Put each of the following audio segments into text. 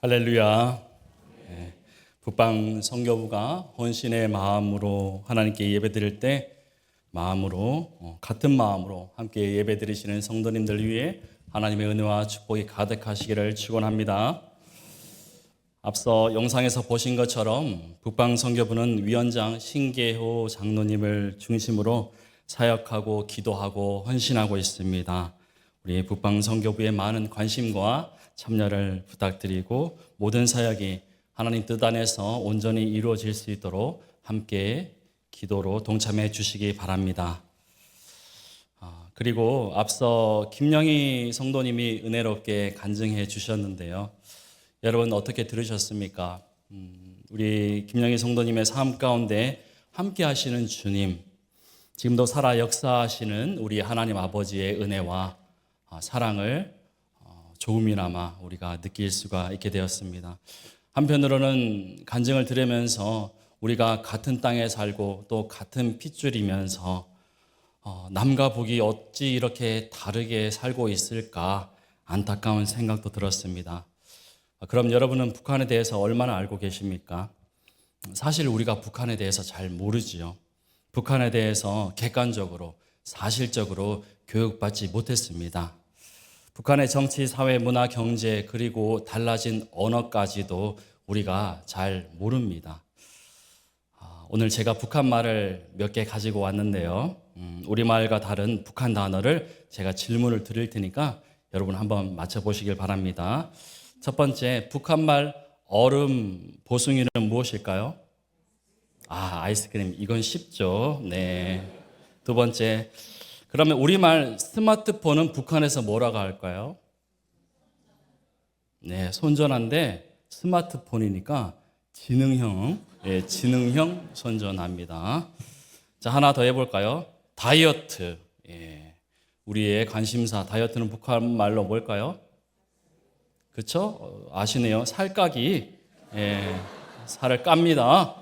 할렐루야. 네, 북방 선교부가 헌신의 마음으로 하나님께 예배드릴 때 같은 마음으로 함께 예배드리시는 성도님들 위해 하나님의 은혜와 축복이 가득하시기를 축원합니다. 앞서 영상에서 보신 것처럼 북방 선교부는 위원장 신계호 장로님을 중심으로 사역하고 기도하고 헌신하고 있습니다. 우리 북방 선교부의 많은 관심과 참여를 부탁드리고 모든 사역이 하나님 뜻 안에서 온전히 이루어질 수 있도록 함께 기도로 동참해 주시기 바랍니다. 그리고 앞서 김영희 성도님이 은혜롭게 간증해 주셨는데요. 여러분 어떻게 들으셨습니까? 우리 김영희 성도님의 삶 가운데 함께 하시는 주님, 지금도 살아 역사하시는 우리 하나님 아버지의 은혜와 사랑을 조금이나마 우리가 느낄 수가 있게 되었습니다. 한편으로는 간증을 들으면서 우리가 같은 땅에 살고 또 같은 핏줄이면서 남과 북이 어찌 이렇게 다르게 살고 있을까 안타까운 생각도 들었습니다. 그럼 여러분은 북한에 대해서 얼마나 알고 계십니까? 사실 우리가 북한에 대해서 잘 모르지요. 북한에 대해서 객관적으로 사실적으로 교육받지 못했습니다. 북한의 정치, 사회, 문화, 경제 그리고 달라진 언어까지도 우리가 잘 모릅니다. 오늘 제가 북한 말을 몇 개 가지고 왔는데요. 우리말과 다른 북한 단어를 제가 질문을 드릴 테니까 여러분 한번 맞춰보시길 바랍니다. 첫 번째, 북한말 얼음 보숭이는 무엇일까요? 아이스크림. 이건 쉽죠. 네. 두 번째, 그러면 우리말 스마트폰은 북한에서 뭐라고 할까요? 네, 손전화인데 스마트폰이니까 지능형 손전화입니다. 자, 하나 더 해볼까요? 다이어트. 우리의 관심사 다이어트는 북한 말로 뭘까요? 그렇죠? 아시네요. 살까기. 살을 깝니다.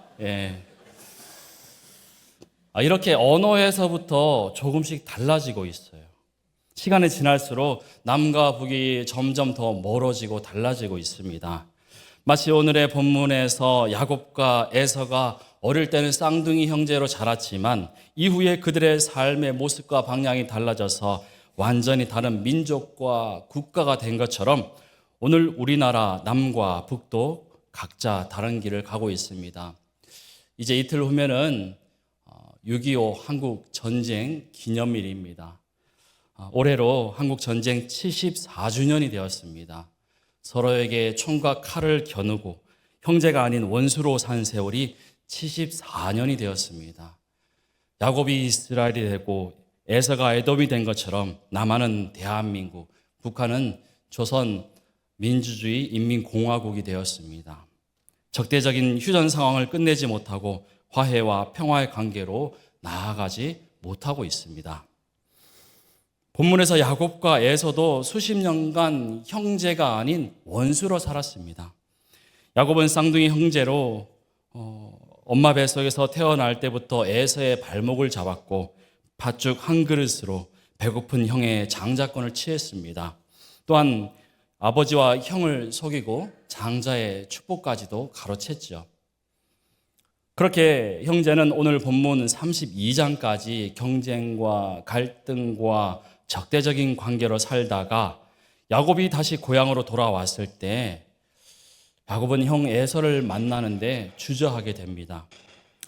이렇게 언어에서부터 조금씩 달라지고 있어요. 시간이 지날수록 남과 북이 점점 더 멀어지고 달라지고 있습니다. 마치 오늘의 본문에서 야곱과 에서가 어릴 때는 쌍둥이 형제로 자랐지만 이후에 그들의 삶의 모습과 방향이 달라져서 완전히 다른 민족과 국가가 된 것처럼 오늘 우리나라 남과 북도 각자 다른 길을 가고 있습니다. 이제 이틀 후면은 6.25 한국 전쟁 기념일입니다. 올해로 한국 전쟁 74주년이 되었습니다. 서로에게 총과 칼을 겨누고 형제가 아닌 원수로 산 세월이 74년이 되었습니다. 야곱이 이스라엘이 되고 에서가 에돔이 된 것처럼 남한은 대한민국, 북한은 조선 민주주의 인민공화국이 되었습니다. 적대적인 휴전 상황을 끝내지 못하고 화해와 평화의 관계로 나아가지 못하고 있습니다. 본문에서 야곱과 에서도 수십 년간 형제가 아닌 원수로 살았습니다. 야곱은 쌍둥이 형제로 엄마 뱃속에서 태어날 때부터 에서의 발목을 잡았고 팥죽 한 그릇으로 배고픈 형의 장자권을 취했습니다. 또한 아버지와 형을 속이고 장자의 축복까지도 가로챘죠. 그렇게 형제는 오늘 본문 32장까지 경쟁과 갈등과 적대적인 관계로 살다가 야곱이 다시 고향으로 돌아왔을 때 야곱은 형 에서를 만나는데 주저하게 됩니다.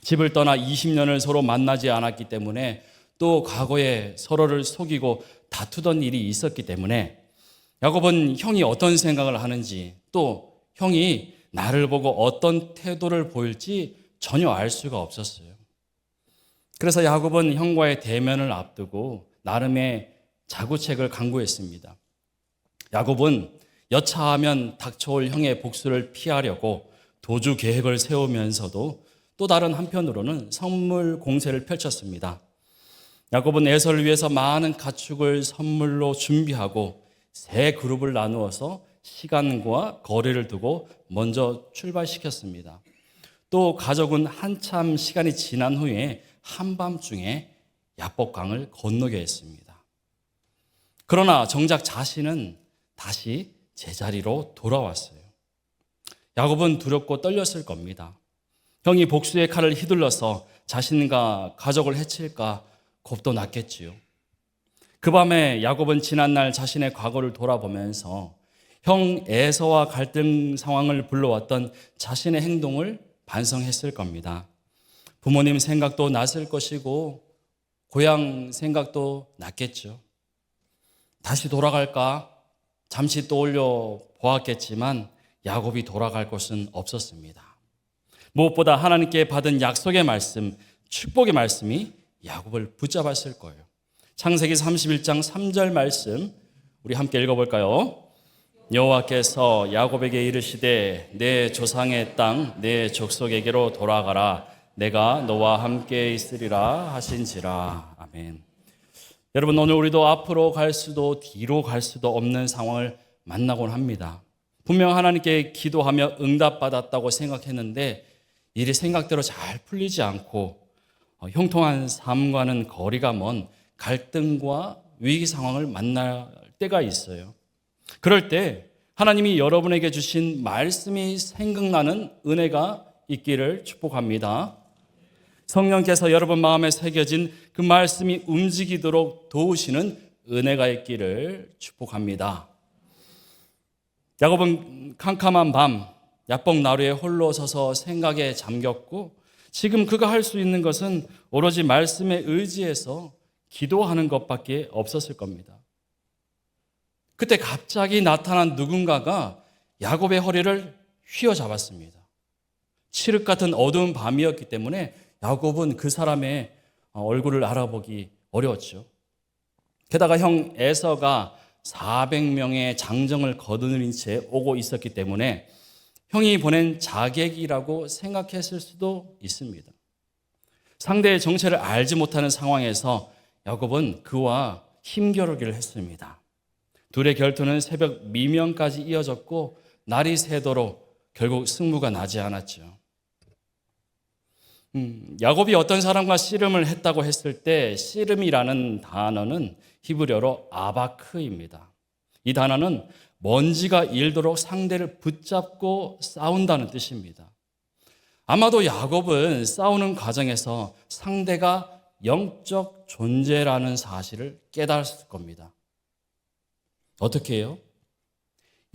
집을 떠나 20년을 서로 만나지 않았기 때문에 또 과거에 서로를 속이고 다투던 일이 있었기 때문에 야곱은 형이 어떤 생각을 하는지 또 형이 나를 보고 어떤 태도를 보일지 전혀 알 수가 없었어요. 그래서 야곱은 형과의 대면을 앞두고 나름의 자구책을 강구했습니다. 야곱은 여차하면 닥쳐올 형의 복수를 피하려고 도주 계획을 세우면서도 또 다른 한편으로는 선물 공세를 펼쳤습니다. 야곱은 에서를 위해서 많은 가축을 선물로 준비하고 세 그룹을 나누어서 시간과 거리를 두고 먼저 출발시켰습니다. 또 가족은 한참 시간이 지난 후에 한밤중에 야복강을 건너게 했습니다. 그러나 정작 자신은 다시 제자리로 돌아왔어요. 야곱은 두렵고 떨렸을 겁니다. 형이 복수의 칼을 휘둘러서 자신과 가족을 해칠까 겁도 났겠지요. 그 밤에 야곱은 지난날 자신의 과거를 돌아보면서 형 에서와 갈등 상황을 불러왔던 자신의 행동을 반성했을 겁니다. 부모님 생각도 났을 것이고 고향 생각도 났겠죠. 다시 돌아갈까 잠시 떠올려 보았겠지만 야곱이 돌아갈 곳은 없었습니다. 무엇보다 하나님께 받은 약속의 말씀, 축복의 말씀이 야곱을 붙잡았을 거예요. 창세기 31장 3절 말씀 우리 함께 읽어볼까요? 여호와께서 야곱에게 이르시되 내 조상의 땅 내 족속에게로 돌아가라. 내가 너와 함께 있으리라 하신지라. 아멘. 여러분, 오늘 우리도 앞으로 갈 수도 뒤로 갈 수도 없는 상황을 만나곤 합니다. 분명 하나님께 기도하며 응답받았다고 생각했는데 일이 생각대로 잘 풀리지 않고 형통한 삶과는 거리가 먼 갈등과 위기 상황을 만날 때가 있어요. 그럴 때 하나님이 여러분에게 주신 말씀이 생각나는 은혜가 있기를 축복합니다. 성령께서 여러분 마음에 새겨진 그 말씀이 움직이도록 도우시는 은혜가 있기를 축복합니다. 야곱은 캄캄한 밤 야복 나루에 홀로 서서 생각에 잠겼고 지금 그가 할 수 있는 것은 오로지 말씀에 의지해서 기도하는 것밖에 없었을 겁니다. 그때 갑자기 나타난 누군가가 야곱의 허리를 휘어잡았습니다. 칠흑 같은 어두운 밤이었기 때문에 야곱은 그 사람의 얼굴을 알아보기 어려웠죠. 게다가 형 에서가 400명의 장정을 거느린 채 오고 있었기 때문에 형이 보낸 자객이라고 생각했을 수도 있습니다. 상대의 정체를 알지 못하는 상황에서 야곱은 그와 힘겨루기를 했습니다. 둘의 결투는 새벽 미명까지 이어졌고 날이 새도록 결국 승부가 나지 않았죠. 야곱이 어떤 사람과 씨름을 했다고 했을 때 씨름이라는 단어는 히브리어로 아바크입니다. 이 단어는 먼지가 일도록 상대를 붙잡고 싸운다는 뜻입니다. 아마도 야곱은 싸우는 과정에서 상대가 영적 존재라는 사실을 깨달았을 겁니다. 어떻게 해요?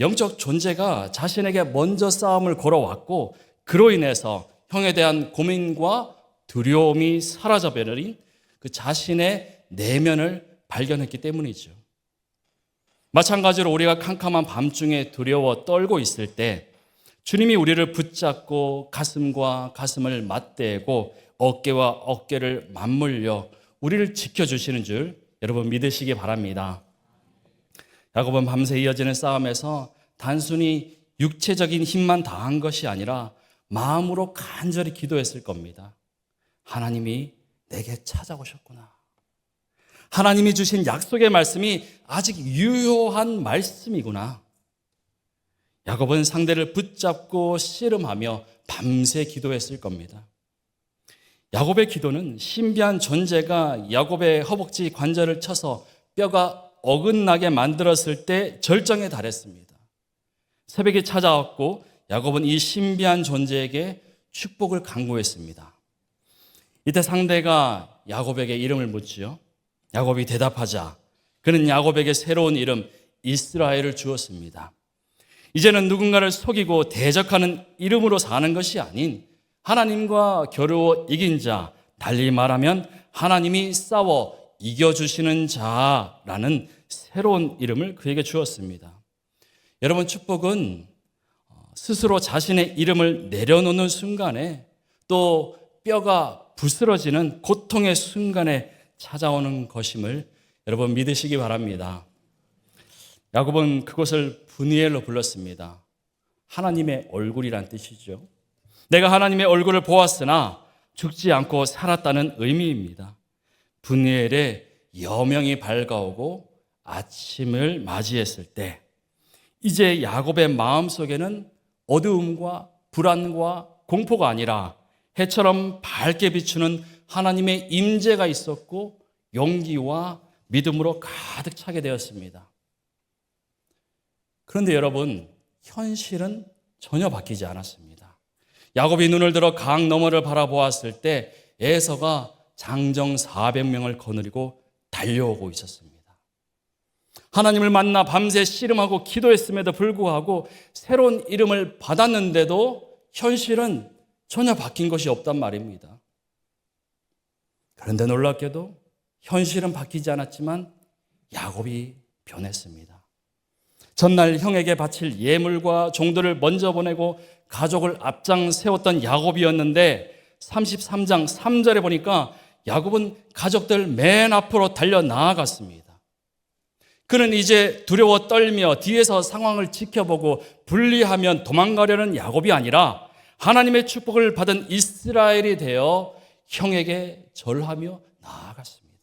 영적 존재가 자신에게 먼저 싸움을 걸어왔고 그로 인해서 형에 대한 고민과 두려움이 사라져버린 그 자신의 내면을 발견했기 때문이죠. 마찬가지로 우리가 캄캄한 밤중에 두려워 떨고 있을 때 주님이 우리를 붙잡고 가슴과 가슴을 맞대고 어깨와 어깨를 맞물려 우리를 지켜주시는 줄 여러분 믿으시기 바랍니다. 야곱은 밤새 이어지는 싸움에서 단순히 육체적인 힘만 다한 것이 아니라 마음으로 간절히 기도했을 겁니다. 하나님이 내게 찾아오셨구나. 하나님이 주신 약속의 말씀이 아직 유효한 말씀이구나. 야곱은 상대를 붙잡고 씨름하며 밤새 기도했을 겁니다. 야곱의 기도는 신비한 존재가 야곱의 허벅지 관절을 쳐서 뼈가 어긋나게 만들었을 때 절정에 달했습니다. 새벽이 찾아왔고 야곱은 이 신비한 존재에게 축복을 강구했습니다. 이때 상대가 야곱에게 이름을 묻지요. 야곱이 대답하자 그는 야곱에게 새로운 이름 이스라엘을 주었습니다. 이제는 누군가를 속이고 대적하는 이름으로 사는 것이 아닌 하나님과 겨루어 이긴 자, 달리 말하면 하나님이 싸워 이겨주시는 자라는 새로운 이름을 그에게 주었습니다. 여러분, 축복은 스스로 자신의 이름을 내려놓는 순간에 또 뼈가 부스러지는 고통의 순간에 찾아오는 것임을 여러분 믿으시기 바랍니다. 야곱은 그것을 브니엘로 불렀습니다. 하나님의 얼굴이란 뜻이죠. 내가 하나님의 얼굴을 보았으나 죽지 않고 살았다는 의미입니다. 브니엘의 여명이 밝아오고 아침을 맞이했을 때 이제 야곱의 마음속에는 어두움과 불안과 공포가 아니라 해처럼 밝게 비추는 하나님의 임재가 있었고 용기와 믿음으로 가득 차게 되었습니다. 그런데 여러분, 현실은 전혀 바뀌지 않았습니다. 야곱이 눈을 들어 강 너머를 바라보았을 때 에서가 장정 400명을 거느리고 달려오고 있었습니다. 하나님을 만나 밤새 씨름하고 기도했음에도 불구하고 새로운 이름을 받았는데도 현실은 전혀 바뀐 것이 없단 말입니다. 그런데 놀랍게도 현실은 바뀌지 않았지만 야곱이 변했습니다. 전날 형에게 바칠 예물과 종들을 먼저 보내고 가족을 앞장 세웠던 야곱이었는데 33장 3절에 보니까 야곱은 가족들 맨 앞으로 달려 나아갔습니다. 그는 이제 두려워 떨며 뒤에서 상황을 지켜보고 분리하면 도망가려는 야곱이 아니라 하나님의 축복을 받은 이스라엘이 되어 형에게 절하며 나아갔습니다.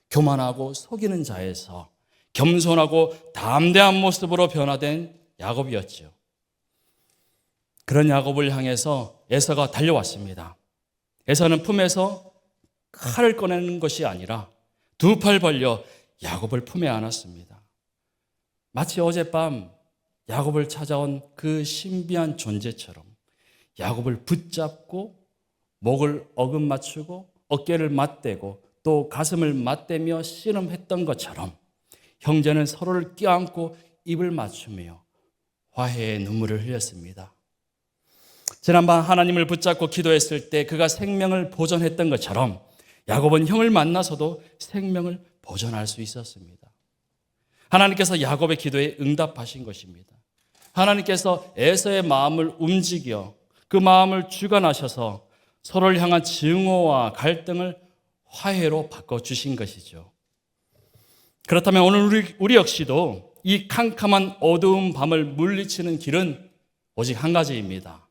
교만하고 속이는 자에서 겸손하고 담대한 모습으로 변화된 야곱이었죠. 그런 야곱을 향해서 에서가 달려왔습니다. 에서는 품에서 칼을 꺼내는 것이 아니라 두 팔 벌려 야곱을 품에 안았습니다. 마치 어젯밤 야곱을 찾아온 그 신비한 존재처럼 야곱을 붙잡고 목을 어긋맞추고 어깨를 맞대고 또 가슴을 맞대며 씨름했던 것처럼 형제는 서로를 껴안고 입을 맞추며 화해의 눈물을 흘렸습니다. 지난밤 하나님을 붙잡고 기도했을 때 그가 생명을 보존했던 것처럼 야곱은 형을 만나서도 생명을 보존할 수 있었습니다. 하나님께서 야곱의 기도에 응답하신 것입니다. 하나님께서 에서의 마음을 움직여 그 마음을 주관하셔서 서로를 향한 증오와 갈등을 화해로 바꿔주신 것이죠. 그렇다면 오늘 우리 역시도 이 캄캄한 어두운 밤을 물리치는 길은 오직 한 가지입니다.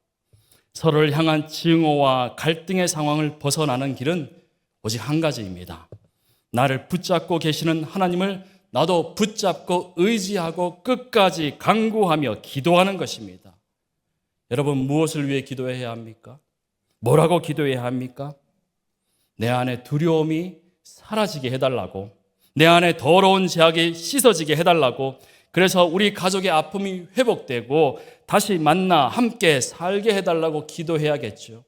서로를 향한 증오와 갈등의 상황을 벗어나는 길은 오직 한 가지입니다. 나를 붙잡고 계시는 하나님을 나도 붙잡고 의지하고 끝까지 간구하며 기도하는 것입니다. 여러분, 무엇을 위해 기도해야 합니까? 뭐라고 기도해야 합니까? 내 안에 두려움이 사라지게 해달라고, 내 안에 더러운 죄악이 씻어지게 해달라고, 그래서 우리 가족의 아픔이 회복되고 다시 만나 함께 살게 해달라고 기도해야겠죠.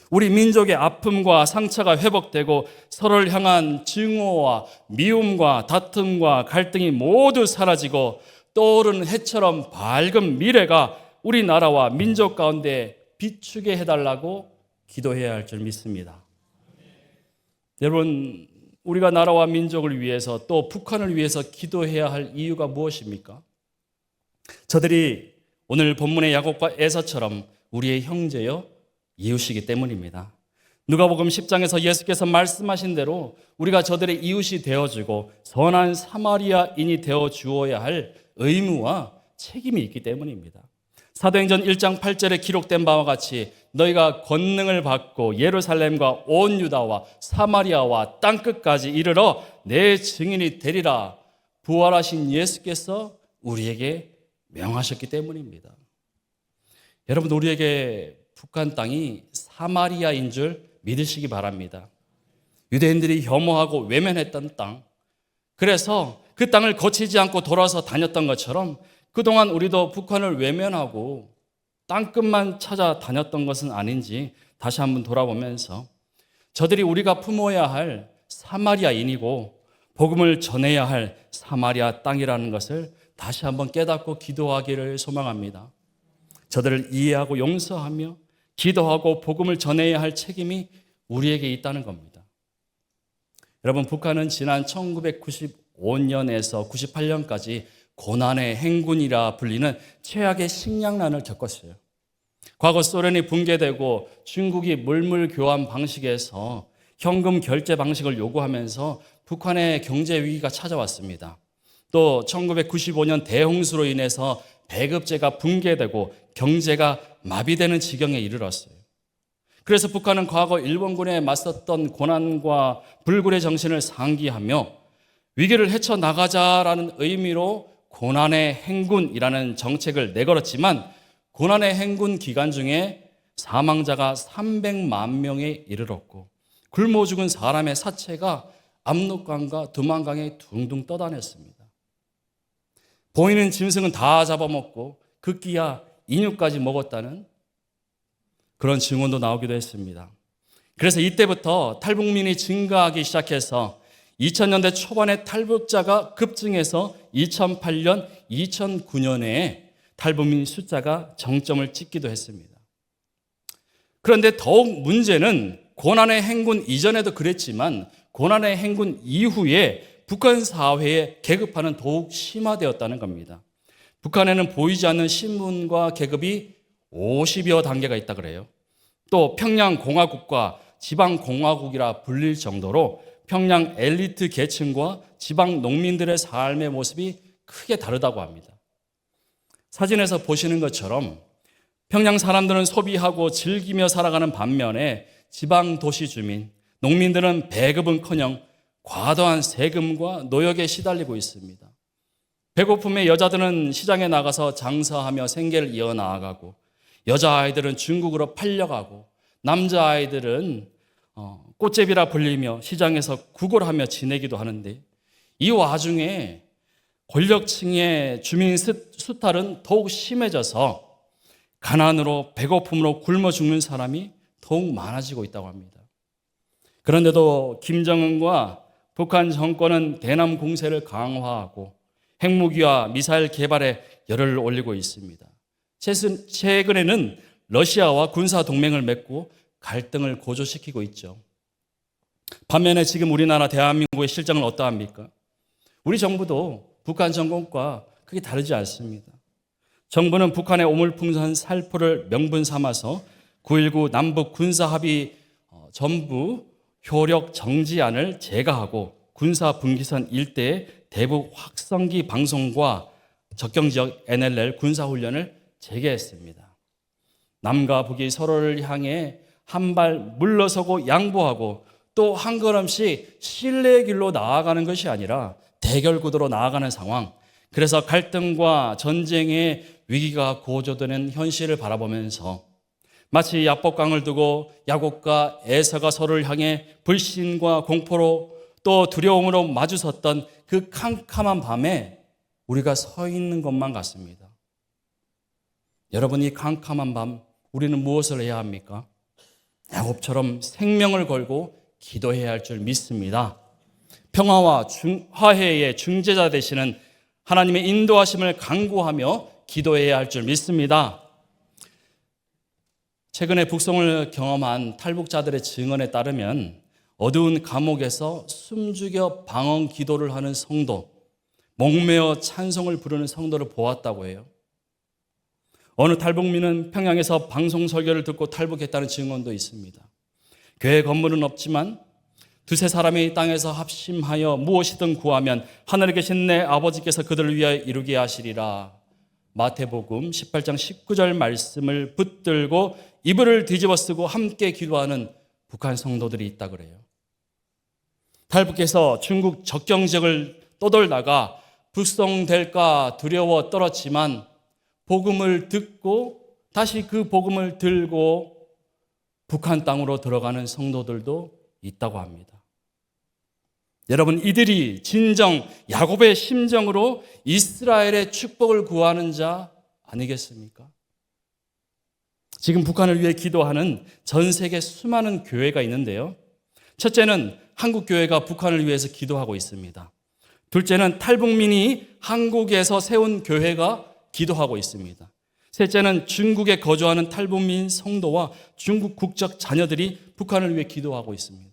우리 민족의 아픔과 상처가 회복되고 서로를 향한 증오와 미움과 다툼과 갈등이 모두 사라지고 떠오르는 해처럼 밝은 미래가 우리나라와 민족 가운데 비추게 해달라고 기도해야 할 줄 믿습니다. 여러분, 우리가 나라와 민족을 위해서 또 북한을 위해서 기도해야 할 이유가 무엇입니까? 저들이 오늘 본문의 야곱과 에서처럼 우리의 형제여 이웃이기 때문입니다. 누가복음 10장에서 예수께서 말씀하신 대로 우리가 저들의 이웃이 되어주고 선한 사마리아인이 되어주어야 할 의무와 책임이 있기 때문입니다. 사도행전 1장 8절에 기록된 바와 같이 너희가 권능을 받고 예루살렘과 온 유다와 사마리아와 땅끝까지 이르러 내 증인이 되리라 부활하신 예수께서 우리에게 명하셨기 때문입니다. 여러분, 우리에게 북한 땅이 사마리아인 줄 믿으시기 바랍니다. 유대인들이 혐오하고 외면했던 땅, 그래서 그 땅을 거치지 않고 돌아서 다녔던 것처럼 그동안 우리도 북한을 외면하고 땅끝만 찾아다녔던 것은 아닌지 다시 한번 돌아보면서 저들이 우리가 품어야 할 사마리아인이고 복음을 전해야 할 사마리아 땅이라는 것을 다시 한번 깨닫고 기도하기를 소망합니다. 저들을 이해하고 용서하며 기도하고 복음을 전해야 할 책임이 우리에게 있다는 겁니다. 여러분, 북한은 지난 1995년에서 98년까지 고난의 행군이라 불리는 최악의 식량난을 겪었어요. 과거 소련이 붕괴되고 중국이 물물 교환 방식에서 현금 결제 방식을 요구하면서 북한의 경제 위기가 찾아왔습니다. 또 1995년 대홍수로 인해서 배급제가 붕괴되고 경제가 마비되는 지경에 이르렀어요. 그래서 북한은 과거 일본군에 맞섰던 고난과 불굴의 정신을 상기하며 위기를 헤쳐나가자라는 의미로 고난의 행군이라는 정책을 내걸었지만 고난의 행군 기간 중에 사망자가 300만 명에 이르렀고 굶어 죽은 사람의 사체가 압록강과 두만강에 둥둥 떠다녔습니다. 보이는 짐승은 다 잡아먹고 급기야 인육까지 먹었다는 그런 증언도 나오기도 했습니다. 그래서 이때부터 탈북민이 증가하기 시작해서 2000년대 초반에 탈북자가 급증해서 2008년, 2009년에 탈북민 숫자가 정점을 찍기도 했습니다. 그런데 더욱 문제는 고난의 행군 이전에도 그랬지만 고난의 행군 이후에 북한 사회의 계급화는 더욱 심화되었다는 겁니다. 북한에는 보이지 않는 신분과 계급이 50여 단계가 있다 그래요. 또 평양 공화국과 지방 공화국이라 불릴 정도로 평양 엘리트 계층과 지방 농민들의 삶의 모습이 크게 다르다고 합니다. 사진에서 보시는 것처럼 평양 사람들은 소비하고 즐기며 살아가는 반면에 지방 도시 주민, 농민들은 배급은커녕 과도한 세금과 노역에 시달리고 있습니다. 배고픔에 여자들은 시장에 나가서 장사하며 생계를 이어나가고 여자아이들은 중국으로 팔려가고 남자아이들은 꽃제비라 불리며 시장에서 구걸하며 지내기도 하는데 이 와중에 권력층의 주민 수탈은 더욱 심해져서 가난으로 배고픔으로 굶어 죽는 사람이 더욱 많아지고 있다고 합니다. 그런데도 김정은과 북한 정권은 대남 공세를 강화하고 핵무기와 미사일 개발에 열을 올리고 있습니다. 최근에는 러시아와 군사 동맹을 맺고 갈등을 고조시키고 있죠. 반면에 지금 우리나라 대한민국의 실정은 어떠합니까? 우리 정부도 북한 정권과 크게 다르지 않습니다. 정부는 북한의 오물풍선 살포를 명분 삼아서 9.19 남북 군사합의 전부 효력 정지안을 제거하고 군사 분기선 일대의 대북 확성기 방송과 접경지역 NLL 군사훈련을 재개했습니다. 남과 북이 서로를 향해 한 발 물러서고 양보하고 또 한 걸음씩 신뢰의 길로 나아가는 것이 아니라 대결 구도로 나아가는 상황. 그래서 갈등과 전쟁의 위기가 고조되는 현실을 바라보면서 마치 야복강을 두고 야곱과 에서가 서로를 향해 불신과 공포로 또 두려움으로 마주섰던 그 캄캄한 밤에 우리가 서 있는 것만 같습니다. 여러분, 이 캄캄한 밤 우리는 무엇을 해야 합니까? 야곱처럼 생명을 걸고 기도해야 할 줄 믿습니다. 평화와 화해의 중재자 되시는 하나님의 인도하심을 간구하며 기도해야 할 줄 믿습니다. 최근에 북송을 경험한 탈북자들의 증언에 따르면 어두운 감옥에서 숨죽여 방언 기도를 하는 성도, 목매어 찬송을 부르는 성도를 보았다고 해요. 어느 탈북민은 평양에서 방송 설교를 듣고 탈북했다는 증언도 있습니다. 교회 건물은 없지만 두세 사람이 이 땅에서 합심하여 무엇이든 구하면 하늘에 계신 내 아버지께서 그들을 위하여 이루게 하시리라. 마태복음 18장 19절 말씀을 붙들고 이불을 뒤집어 쓰고 함께 기도하는 북한 성도들이 있다 그래요. 탈북해서 중국 접경 지역을 떠돌다가 북송될까 두려워 떨었지만 복음을 듣고 다시 그 복음을 들고 북한 땅으로 들어가는 성도들도 있다고 합니다. 여러분, 이들이 진정 야곱의 심정으로 이스라엘의 축복을 구하는 자 아니겠습니까? 지금 북한을 위해 기도하는 전 세계 수많은 교회가 있는데요. 첫째는 한국 교회가 북한을 위해서 기도하고 있습니다. 둘째는 탈북민이 한국에서 세운 교회가 기도하고 있습니다. 셋째는 중국에 거주하는 탈북민 성도와 중국 국적 자녀들이 북한을 위해 기도하고 있습니다.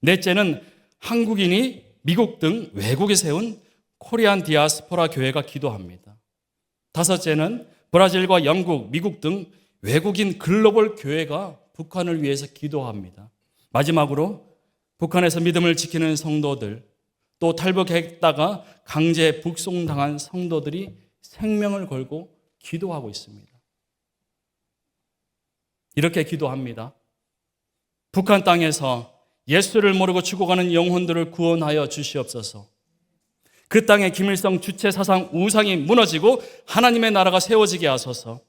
넷째는 한국인이 미국 등 외국에 세운 코리안 디아스포라 교회가 기도합니다. 다섯째는 브라질과 영국, 미국 등 외국인 글로벌 교회가 북한을 위해서 기도합니다. 마지막으로 북한에서 믿음을 지키는 성도들, 또 탈북했다가 강제 북송당한 성도들이 생명을 걸고 기도하고 있습니다. 이렇게 기도합니다. 북한 땅에서 예수를 모르고 죽어가는 영혼들을 구원하여 주시옵소서. 그 땅에 김일성 주체 사상 우상이 무너지고 하나님의 나라가 세워지게 하소서.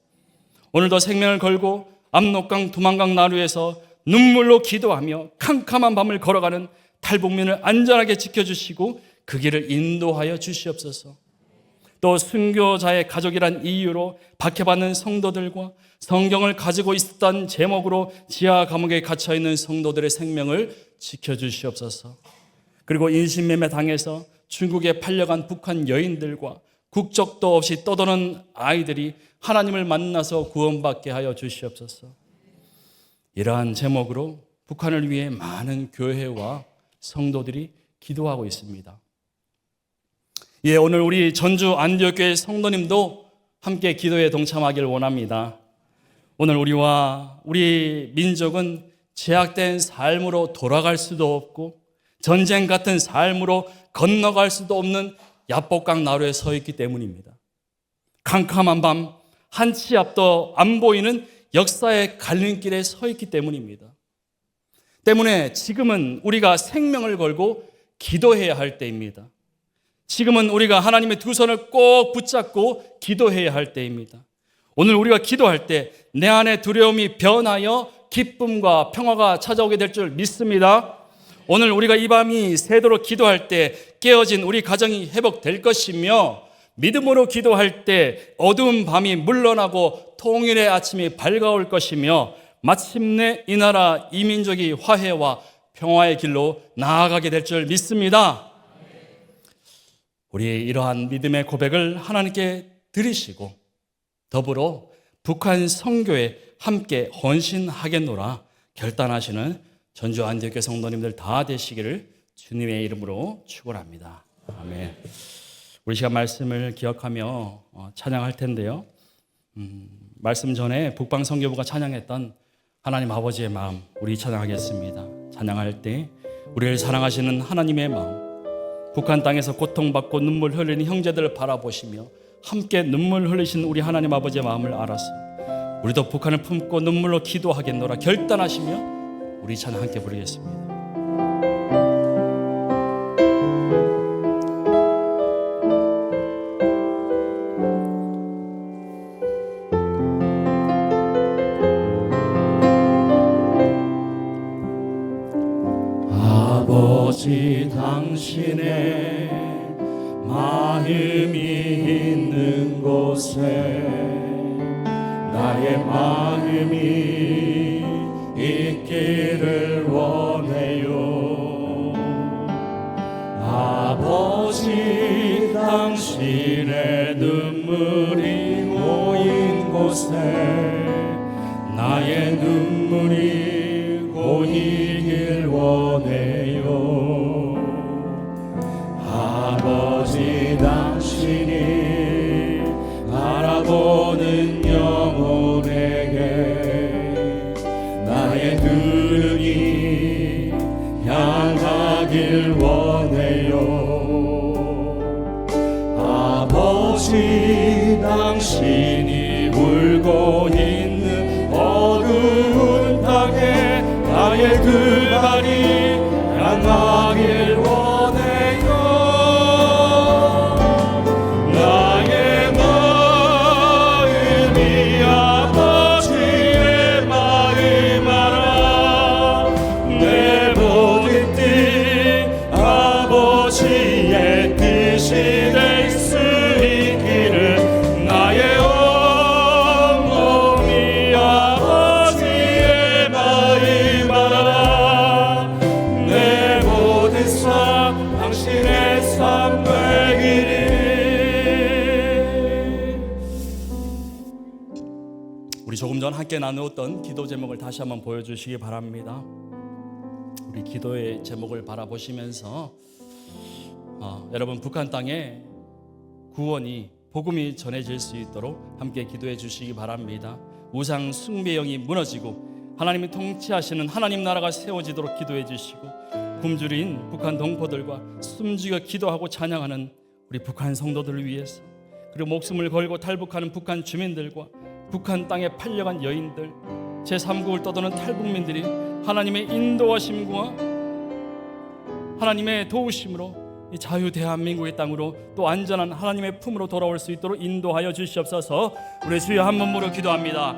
오늘도 생명을 걸고 압록강 두만강 나루에서 눈물로 기도하며 캄캄한 밤을 걸어가는 탈북민을 안전하게 지켜주시고 그 길을 인도하여 주시옵소서. 또 순교자의 가족이란 이유로 박해받는 성도들과 성경을 가지고 있었던 제목으로 지하 감옥에 갇혀있는 성도들의 생명을 지켜주시옵소서. 그리고 인신매매 당해서 중국에 팔려간 북한 여인들과 국적도 없이 떠도는 아이들이 하나님을 만나서 구원받게 하여 주시옵소서. 이러한 제목으로 북한을 위해 많은 교회와 성도들이 기도하고 있습니다. 예, 오늘 우리 전주 안디옥교회 성도님도 함께 기도에 동참하기를 원합니다. 오늘 우리 민족은 제약된 삶으로 돌아갈 수도 없고 전쟁 같은 삶으로 건너갈 수도 없는 야복강 나루에 서 있기 때문입니다. 캄캄한 밤 한 치 앞도 안 보이는 역사의 갈림길에 서 있기 때문입니다. 때문에 지금은 우리가 생명을 걸고 기도해야 할 때입니다. 지금은 우리가 하나님의 두 손을 꼭 붙잡고 기도해야 할 때입니다. 오늘 우리가 기도할 때 내 안의 두려움이 변하여 기쁨과 평화가 찾아오게 될 줄 믿습니다. 오늘 우리가 이 밤이 새도록 기도할 때 깨어진 우리 가정이 회복될 것이며, 믿음으로 기도할 때 어두운 밤이 물러나고 통일의 아침이 밝아올 것이며, 마침내 이 나라 이 민족이 화해와 평화의 길로 나아가게 될 줄 믿습니다. 우리 이러한 믿음의 고백을 하나님께 드리시고 더불어 북한 선교에 함께 헌신하겠노라 결단하시는 전주 안디옥교회 성도님들 다 되시기를 주님의 이름으로 축원합니다. 아멘. 우리 시간 말씀을 기억하며 찬양할 텐데요. 말씀 전에 북방 선교부가 찬양했던 하나님 아버지의 마음, 우리 찬양하겠습니다. 찬양할 때 우리를 사랑하시는 하나님의 마음, 북한 땅에서 고통받고 눈물 흘리는 형제들을 바라보시며 함께 눈물 흘리신 우리 하나님 아버지의 마음을 알아서 우리도 북한을 품고 눈물로 기도하겠노라 결단하시며 우리 찬양 함께 부르겠습니다. 아버지, 당신의 마음이 있는 곳에 나의 마음이 있기를 원해요. 아버지, 당신의 눈물이 고인 곳에 나의 눈물이 고이길 원해요. 아버지, 당신이 바라보는 영혼에게 나의 눈이 향하길 원해요. 아버지, 당신이 울고 있는 어두운 땅에 나의 두 발이 향하길 원해요. 나의 마음이 아버지의 마음 알아. 내 모든 뜻 아버지의 뜻이 될 수 있기를 나의 온몸이 아버지의 마음 알아. 내 모든 삶 당신의 삶 되기를. 우리 조금 전 함께 나누었던 기도 제목을 다시 한번 보여주시기 바랍니다. 우리 기도의 제목을 바라보시면서 여러분 북한 땅에 구원이 복음이 전해질 수 있도록 함께 기도해 주시기 바랍니다. 우상 숭배형이 무너지고 하나님이 통치하시는 하나님 나라가 세워지도록 기도해 주시고, 굶주린 북한 동포들과 숨죽여 기도하고 찬양하는 우리 북한 성도들을 위해서, 그리고 목숨을 걸고 탈북하는 북한 주민들과 북한 땅에 팔려간 여인들, 제3국을 떠도는 탈북민들이 하나님의 인도하심과 하나님의 도우심으로 이 자유 대한민국의 땅으로 또 안전한 하나님의 품으로 돌아올 수 있도록 인도하여 주시옵소서. 우리 주여 한 몸으로 기도합니다.